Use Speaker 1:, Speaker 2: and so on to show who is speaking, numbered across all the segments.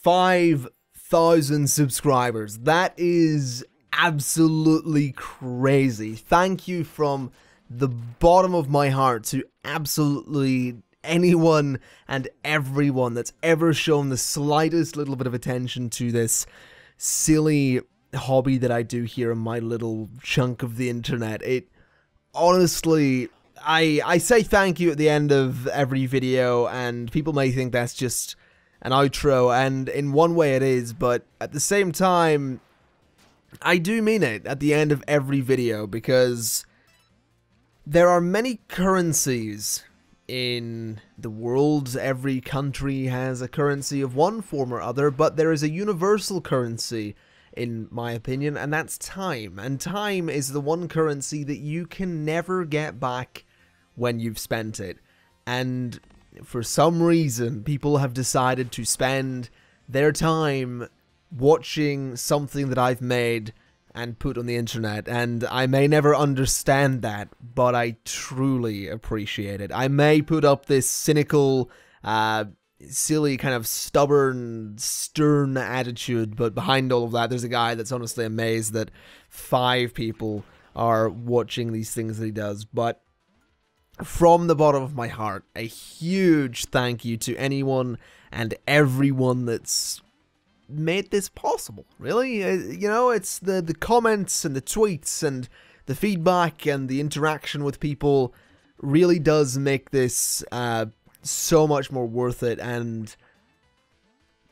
Speaker 1: 5,000 subscribers. That is absolutely crazy. Thank you from the bottom of my heart to absolutely anyone and everyone that's ever shown the slightest little bit of attention to this silly hobby that I do here in my little chunk of the internet. It honestly, I say thank you at the end of every video, and people may think that's just an outro, and in one way it is, but at the same time, I do mean it at the end of every video, because there are many currencies in the world. Every country has a currency of one form or other, but there is a universal currency, in my opinion, and that's time. And time is the one currency that you can never get back when you've spent it. And for some reason, people have decided to spend their time watching something that I've made and put on the internet, and I may never understand that, but I truly appreciate it. I may put up this cynical, silly, kind of stubborn, stern attitude, but behind all of that, there's a guy that's honestly amazed that 5 people are watching these things that he does. But from the bottom of my heart, a huge thank you to anyone and everyone that's made this possible, really. You know, it's the comments and the tweets and the feedback and the interaction with people really does make this so much more worth it. And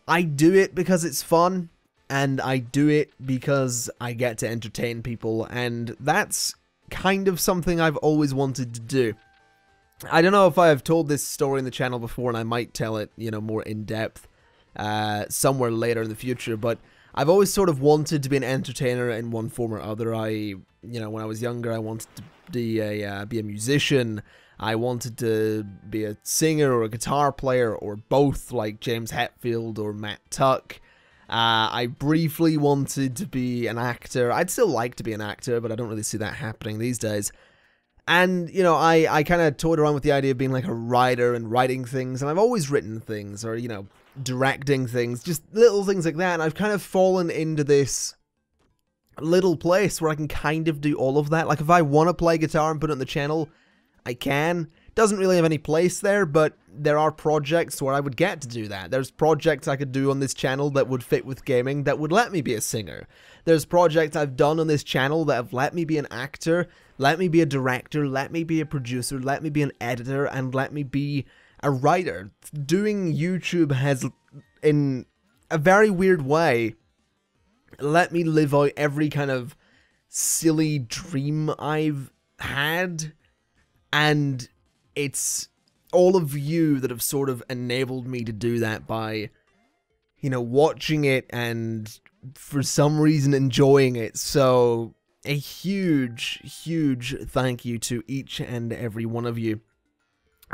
Speaker 1: I do it because it's fun, and I do it because I get to entertain people, and that's kind of something I've always wanted to do. I don't know if I have told this story in the channel before, and I might tell it, you know, more in depth somewhere later in the future, but I've always sort of wanted to be an entertainer in one form or other. You know, when I was younger, I wanted to be a musician. I wanted to be a singer or a guitar player, or both, like James Hetfield or Matt Tuck. I briefly wanted to be an actor. I'd still like to be an actor, but I don't really see that happening these days. And, you know, I kind of toyed around with the idea of being like a writer and writing things, and I've always written things, or, you know, directing things, just little things like that, and I've kind of fallen into this little place where I can kind of do all of that. Like, if I want to play guitar and put it on the channel, I can. Doesn't really have any place there, but there are projects where I would get to do that. There's projects I could do on this channel that would fit with gaming, that would let me be a singer. There's projects I've done on this channel that have let me be an actor, let me be a director, let me be a producer, let me be an editor, and let me be a writer. Doing YouTube has, in a very weird way, let me live out every kind of silly dream I've had, and it's all of you that have sort of enabled me to do that by, you know, watching it and for some reason enjoying it. So a huge, huge thank you to each and every one of you.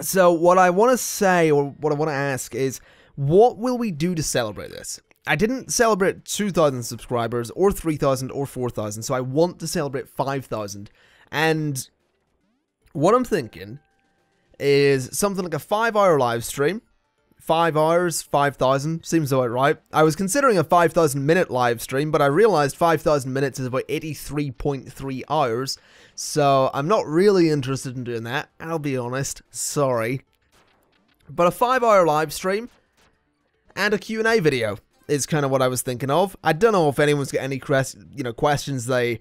Speaker 1: So what I want to say, or what I want to ask, is what will we do to celebrate this? I didn't celebrate 2,000 subscribers, or 3,000, or 4,000, so I want to celebrate 5,000. And what I'm thinking is something like a 5-hour live stream. 5 hours, 5,000, seems about right. I was considering a 5,000 minute live stream, but I realized 5,000 minutes is about 83.3 hours, so I'm not really interested in doing that, I'll be honest, sorry. But a 5-hour live stream and a Q&A video is kind of what I was thinking of. I don't know if anyone's got any questions they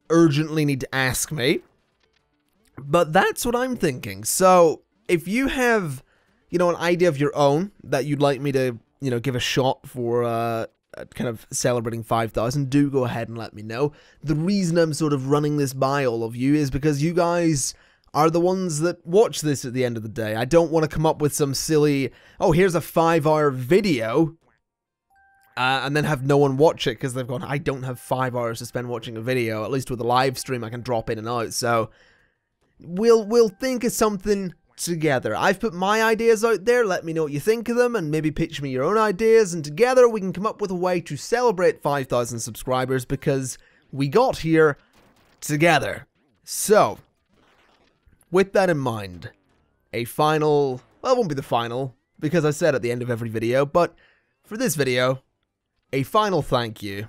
Speaker 1: urgently need to ask me, but that's what I'm thinking. So if you have, you know, an idea of your own that you'd like me to, you know, give a shot for kind of celebrating 5,000, do go ahead and let me know. The reason I'm sort of running this by all of you is because you guys are the ones that watch this at the end of the day. I don't want to come up with some silly, oh, here's a 5-hour video, and then have no one watch it because they've gone, I don't have 5 hours to spend watching a video. At least with a live stream I can drop in and out. So we'll think of something together. I've put my ideas out there, let me know what you think of them, and maybe pitch me your own ideas, and together we can come up with a way to celebrate 5,000 subscribers, because we got here together. So, with that in mind, a final, well, it won't be the final, because I said at the end of every video, but for this video, a final thank you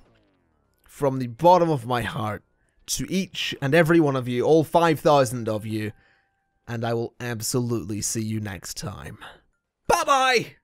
Speaker 1: from the bottom of my heart to each and every one of you, all 5,000 of you, and I will absolutely see you next time. Bye-bye!